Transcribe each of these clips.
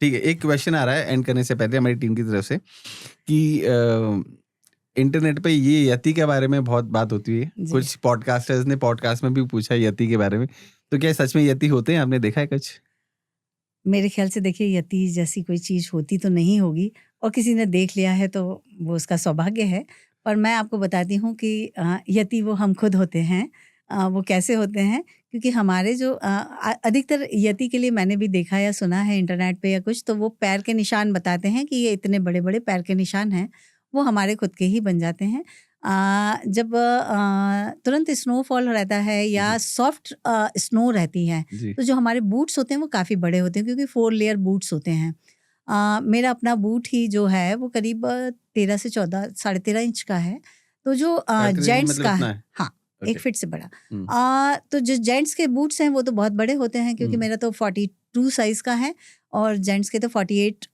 ठीक है, एक क्वेश्चन आ रहा है एंड करने से पहले हमारी टीम की तरफ से कि इंटरनेट पे ये यति के बारे में बहुत बात होती है। जी। कुछ पॉडकास्टर्स ने पॉडकास्ट में भी पूछा यति के बारे में, तो क्या सच में यति होते हैं? आपने देखा है कुछ? मेरे ख्याल से देखिए यति जैसी कोई चीज़ होती तो नहीं होगी, और किसी ने देख लिया है तो वो उसका सौभाग्य है। पर मैं आपको बताती हूँ कि यति वो हम खुद होते हैं। वो कैसे होते हैं, क्योंकि हमारे जो अधिकतर यति के लिए मैंने भी देखा या सुना है इंटरनेट पे या कुछ, तो वो पैर के निशान बताते हैं कि ये इतने बड़े-बड़े पैर के निशान हैं, वो हमारे खुद के ही बन जाते हैं। जब तुरंत स्नोफॉल रहता है या जी। सॉफ्ट स्नो रहती है, जी। तो जो हमारे बूट्स होते हैं वो काफ़ी बड़े होते हैं, क्योंकि 4 लेयर बूट्स होते हैं। मेरा अपना बूट ही जो है वो करीब 13 से 14 साढ़े 13 इंच का है। तो जो 33 जेंट्स मतलब का इतना है, है? हाँ, 1 ओके। फीट से बड़ा। हुँ। तो जो जेंट्स के बूट्स हैं वो तो बहुत बड़े होते हैं, क्योंकि हुँ। मेरा तो 42 साइज़ का है और जेंट्स के तो 48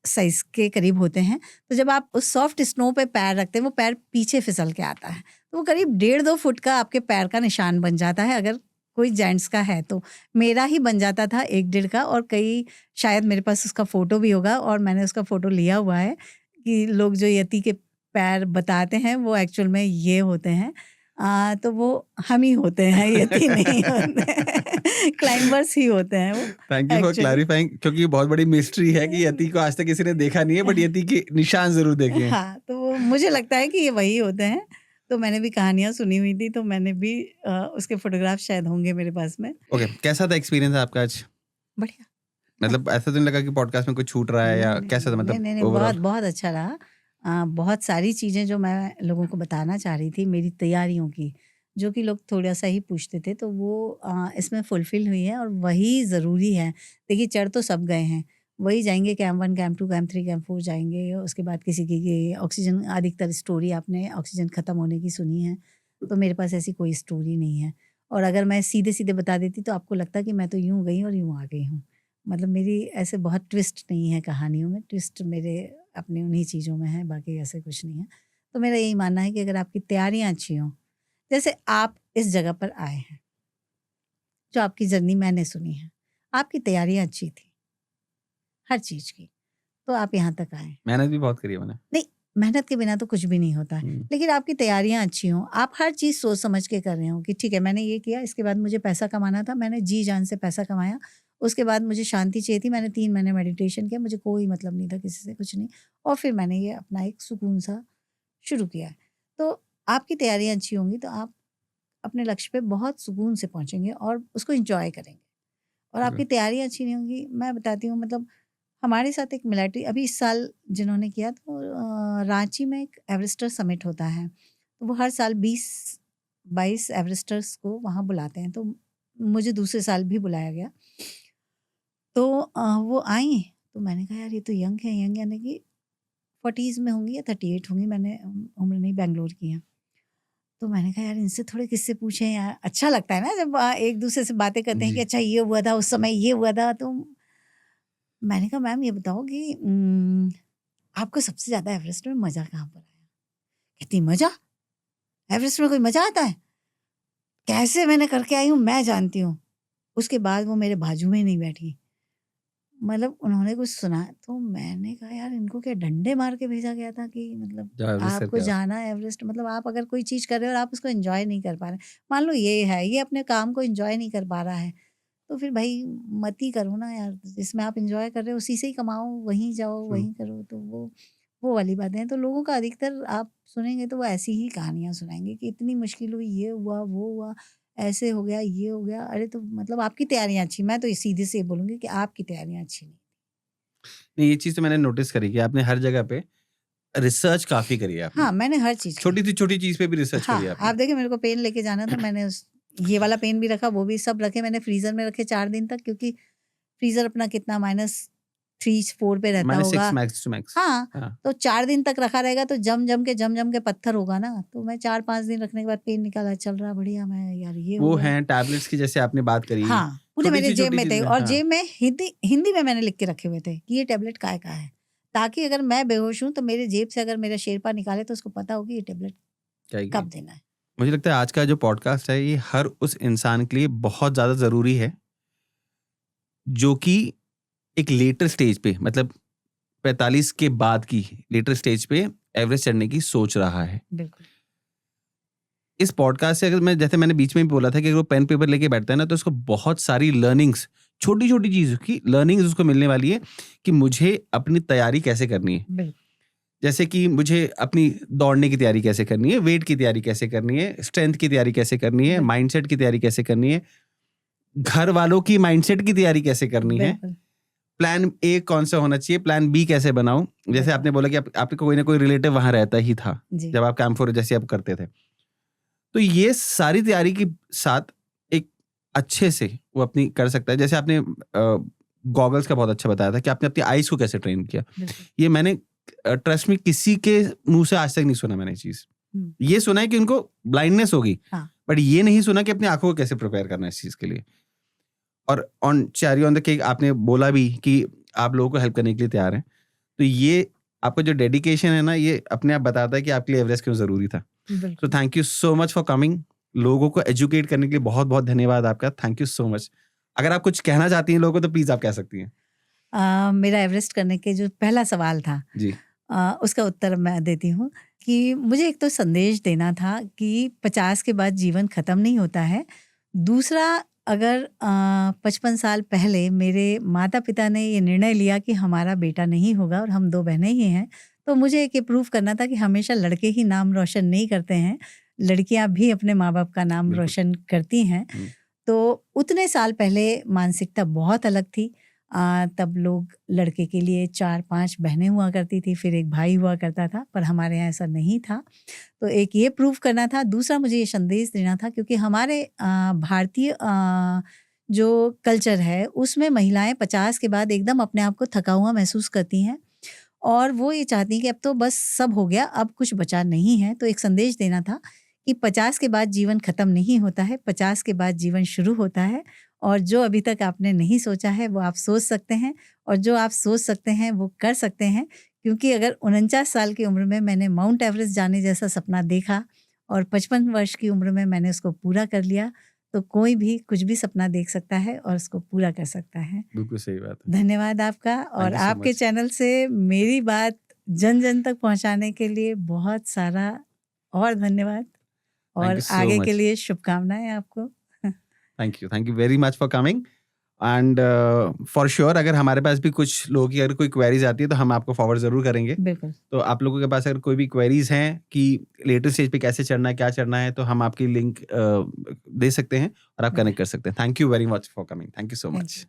साइज़ के करीब होते हैं। तो जब आप उस सॉफ्ट स्नो पे पैर रखते हैं, वो पैर पीछे फिसल के आता है। तो वो करीब 1.5-2 फुट का आपके पैर का निशान बन जाता है, अगर कोई जेंट्स का है तो। मेरा ही बन जाता था 1-1.5 का, और कई शायद मेरे पास उसका फ़ोटो भी होगा, और मैंने उसका फ़ोटो लिया हुआ है कि लोग जो यति के पैर बताते हैं वो एक्चुअल में ये होते हैं। तो वो हम ही होते हैं, यति नहीं होते हैं। क्लाइंबर्स ही होते हैं वो thank you for actually. Clarifying, क्योंकि ये बहुत बड़ी मिस्ट्री है कि यति को आज तक किसी ने देखा नहीं है, बट यति के निशान ज़रूर देखे हैं। हाँ, तो वो मुझे लगता है कि ये वही होते हैं। तो मैंने भी कहानियाँ सुनी हुई थी, तो मैंने भी उसके फ़ोटोग्राफ शायद होंगे मेरे पास में। ओके, कैसा था एक्सपीरियंस आपका आज? बढ़िया। मतलब ऐसा तो नहीं लगा कि पॉडकास्ट में कुछ छूट रहा है, या नहीं, नहीं, कैसा था नहीं, मतलब नहीं, नहीं, ओवरऑल? बहुत, बहुत अच्छा रहा। बहुत सारी चीज़ें जो मैं लोगों को बताना चाह रही थी मेरी तैयारियों की, जो कि लोग थोड़ा-सा ही पूछते थे, तो वो इसमें फुलफ़िल हुई है, और वही ज़रूरी है। देखिए, चढ़ तो सब गए हैं, वही जाएँगे कैंप 1, कैंप 2, कैंप 3, कैंप 4 जाएँगे, उसके बाद किसी की ऑक्सीजन, अधिकतर स्टोरी आपने ऑक्सीजन ख़त्म होने की सुनी है, तो मेरे पास ऐसी कोई स्टोरी नहीं है। और अगर मैं सीधे-सीधे बता देती तो आपको लगता कि मैं तो यूँ गई और यूँ आ गई हूँ। मतलब मेरी ऐसे बहुत ट्विस्ट नहीं है कहानियों में, ट्विस्ट मेरे अपनी उन्हीं चीज़ों में है, बाकी ऐसे कुछ नहीं है। तो मेरा यही मानना है कि अगर आपकी तैयारियाँ अच्छी हों, जैसे आप इस जगह पर आए हैं, जो आपकी जर्नी मैंने सुनी है, आपकी तैयारियाँ अच्छी थी, हर चीज़ की, तो आप यहाँ तक आए। मेहनत भी बहुत करी है मैंने। नहीं, मेहनत के बिना तो कुछ भी नहीं होता है, हुँ। लेकिन आपकी तैयारियाँ अच्छी हों, आप हर चीज़ सोच समझ के कर रहे हो कि ठीक है, मैंने ये किया, इसके बाद मुझे पैसा कमाना था, मैंने जी-जान से पैसा कमाया, उसके बाद मुझे शांति चाहिए थी, मैंने 3 महीने मेडिटेशन किया, मुझे कोई मतलब नहीं था किसी से, कुछ नहीं, और फिर मैंने ये अपना एक सुकून-सा शुरू किया है। तो आपकी तैयारियाँ अच्छी होंगी, तो आप अपने लक्ष्य पे बहुत सुकून से पहुँचेंगे और उसको एन्जॉय करेंगे। और ओके। आपकी तैयारियाँ अच्छी नहीं होंगी, मैं बताती हूँ, मतलब हमारे साथ एक मिलिट्री अभी इस साल जिन्होंने किया, तो रांची में एक एवरेस्टर समिट होता है, तो वो हर साल 20-22 एवरेस्टर्स को वहाँ बुलाते हैं, तो मुझे दूसरे साल भी बुलाया गया। तो वो आई, तो मैंने कहा यार ये तो यंग है, यंग यानी कि 40s में होंगी या 38 होंगी, मैंने उम्र नहीं बैंगलोर की है। तो मैंने कहा यार इनसे थोड़े किस्से पूछें यार, अच्छा लगता है ना जब एक दूसरे से बातें करते हैं कि जी। अच्छा ये हुआ था उस समय, ये हुआ था। तो मैंने कहा मैम ये बताओ कि आपको सबसे ज़्यादा एवरेस्ट में मज़ा कहाँ पर आया? कहती मज़ा? एवरेस्ट में कोई मज़ा आता है? कैसे मैंने करके आई हूँ मैं जानती हूँ। उसके बाद वो मेरे बाजू में नहीं बैठी। मतलब उन्होंने कुछ सुना, तो मैंने कहा यार इनको क्या डंडे मार के भेजा गया था कि मतलब जाओ एवरेस्ट आपको करके आओ। जाना है एवरेस्ट? मतलब आप अगर कोई चीज़ कर रहे हो और आप उसको एन्जॉय नहीं कर पा रहे हैं, मान लो ये है, ये अपने काम को एन्जॉय नहीं कर पा रहा है, तो फिर भाई मत ही करो ना यार, जिसमें आप एन्जॉय कर रहे हो उसी से ही कमाओ, वहीं जाओ, ट्रू। वहीं करो। तो वो वाली बातें हैं। तो लोगों का अधिकतर आप सुनेंगे तो वो ऐसी ही कहानियाँ सुनाएँगे कि इतनी मुश्किल हुई, ये हुआ, वो हुआ, ऐसे हो गया, ये हो गया। अरे तो मतलब आपकी तैयारियाँ अच्छी, मैं तो ये सीधे से ये बोलूँगी कि आपकी तैयारियाँ अच्छी नहीं। नहीं, ये चीज़ तो मैंने नोटिस करी कि आपने हर जगह पे रिसर्च काफ़ी करी है आपने। हाँ, मैंने हर चीज़ की। छोटी से छोटी चीज़ पे भी रिसर्च करी है हाँ, आपने। आप देखिए मेरे को पेन लेके जाना था, मैंने ये वाला पेन भी रखा, वो भी सब रखे मैंने फ्रीज़र में रखे 4 दिन तक, क्योंकि फ्रीज़र अपना कितना -3-4 पे रहता -6 होगा। Max to max. हाँ, हाँ। तो 4 दिन तक रखा रहेगा तो जम-जम के पत्थर होगा ना, तो मैं 4-5 दिन रखने के बाद पेन निकाला, चल रहा बढ़िया, मैं यार ये हो वो गया। हैं टैबलेट्स की, जैसे आपने बात करी। हाँ, पूरे छोटी मेरे सी जेब छोटी में थे, चीज़ें, और हाँ। जेब में हिंदी हिंदी में मैंने लिख के रखे हुए थे कि ये टैबलेट काय का है, ताकि अगर मैं बेहोश हूँ तो मेरे जेब से अगर मेरा शेरपा निकाले तो उसको पता हो कि ये टैबलेट क्या है कि कब देना है। मुझे लगता है आज का जो पॉडकास्ट है ये हर उस इंसान के लिए बहुत ज़्यादा ज़रूरी है, जो कि एक लेटर स्टेज पे, मतलब 45 के बाद की लेटर स्टेज पे एवरेस्ट चढ़ने की सोच रहा है, बिल्कुल। इस पॉडकास्ट से अगर मैं, जैसे मैंने बीच में भी बोला था कि अगर वो पेन पेपर लेके बैठता है ना, तो उसको बहुत सारी लर्निंग्स, छोटी छोटी चीज़ों की लर्निंग्स उसको मिलने वाली है कि मुझे अपनी तैयारी कैसे करनी है। बिल्कुल। जैसे कि मुझे अपनी दौड़ने की तैयारी कैसे करनी है, वेट की तैयारी कैसे करनी है, स्ट्रेंथ की तैयारी कैसे करनी है, बिल्कुल। माइंडसेट की तैयारी कैसे करनी है, घर वालों की माइंडसेट की तैयारी कैसे करनी है, बिल्कुल। प्लान ए कौन सा होना चाहिए, प्लान बी कैसे बनाऊं। जैसे बिल्कुल। आपने बोला कि आपके कोई ना कोई रिलेटिव वहां रहता ही था जी। जब आप कैंप फोर जैसे आप करते थे, तो ये सारी तैयारी के साथ एक अच्छे से वो अपनी कर सकता है। जैसे आपने गॉगल्स का बहुत अच्छा बताया था कि आपने अपनी आईज को कैसे ट्रेन किया। बिल्कुल। ये मैंने ट्रस्ट में किसी के मुंह से आज तक नहीं सुना मैंने चीज। हम्म। ये सुना है कि उनको ब्लाइंडनेस होगी, हाँ। बट ये नहीं सुना कि अपनी आंखों को कैसे प्रिपेयर करना है इस चीज के लिए। और on cherry on the cake आपने बोला भी कि आप लोगों को हेल्प करने के लिए तैयार हैं, तो ये आपका जो डेडिकेशन है ना, ये अपने आप बताता है कि आपके लिए एवरेस्ट क्यों जरूरी था। तो बिल्कुल। Thank you so much for coming. लोगों को एजुकेट करने के लिए बहुत बहुत धन्यवाद आपका। Thank you so much. अगर आप कुछ कहना चाहती हैं लोगों को तो प्लीज आप कह सकती हैं। मेरा एवरेस्ट करने के जो पहला सवाल था, जी। उसका उत्तर मैं देती हूँ कि मुझे एक तो संदेश देना था कि 50 के बाद जीवन खत्म नहीं होता है। दूसरा, अगर 55 साल पहले मेरे माता पिता ने ये निर्णय लिया कि हमारा बेटा नहीं होगा और हम 2 बहनें ही हैं, तो मुझे एक ये प्रूव करना था कि हमेशा लड़के ही नाम रोशन नहीं करते हैं, लड़कियां भी अपने माँ बाप का नाम बिल्कुल। रोशन करती हैं। तो उतने साल पहले मानसिकता बहुत अलग थी। तब लोग लड़के के लिए 4-5 बहनें हुआ करती थी, फिर एक भाई हुआ करता था, पर हमारे यहाँ ऐसा नहीं था। तो एक ये प्रूव करना था। दूसरा, मुझे ये संदेश देना था क्योंकि हमारे भारतीय जो कल्चर है उसमें महिलाएं 50 के बाद एकदम अपने आप को थका हुआ महसूस करती हैं और वो ये चाहती हैं कि अब तो बस सब हो गया, अब कुछ बचा नहीं है। तो एक संदेश देना था कि 50 के बाद जीवन खत्म नहीं होता है, 50 के बाद जीवन शुरू होता है और जो अभी तक आपने नहीं सोचा है वो आप सोच सकते हैं और जो आप सोच सकते हैं वो कर सकते हैं। क्योंकि अगर 49 साल की उम्र में मैंने माउंट एवरेस्ट जाने जैसा सपना देखा और 55 वर्ष की उम्र में मैंने उसको पूरा कर लिया, तो कोई भी कुछ भी सपना देख सकता है और उसको पूरा कर सकता है। बिल्कुल सही बात है। धन्यवाद आपका, और थैंक यू सो आपके मच। चैनल से मेरी बात जन जन तक पहुंचाने के लिए बहुत सारा और धन्यवाद थैंक और यू सो आगे के मच। लिए शुभकामनाएं आपको। Thank you very much for coming. And for sure अगर हमारे पास भी कुछ लोगों की अगर कोई क्वेरीज आती है तो हम आपको फॉरवर्ड जरूर करेंगे। बिल्कुल। तो आप लोगों के पास अगर कोई भी क्वेरीज हैं कि लेटेस्ट स्टेज पे कैसे चढ़ना है, क्या चढ़ना है, तो हम आपकी लिंक दे सकते हैं और आप बिल्कुल। कनेक्ट कर सकते हैं। Thank you very much for coming. Thank you so thank much. You.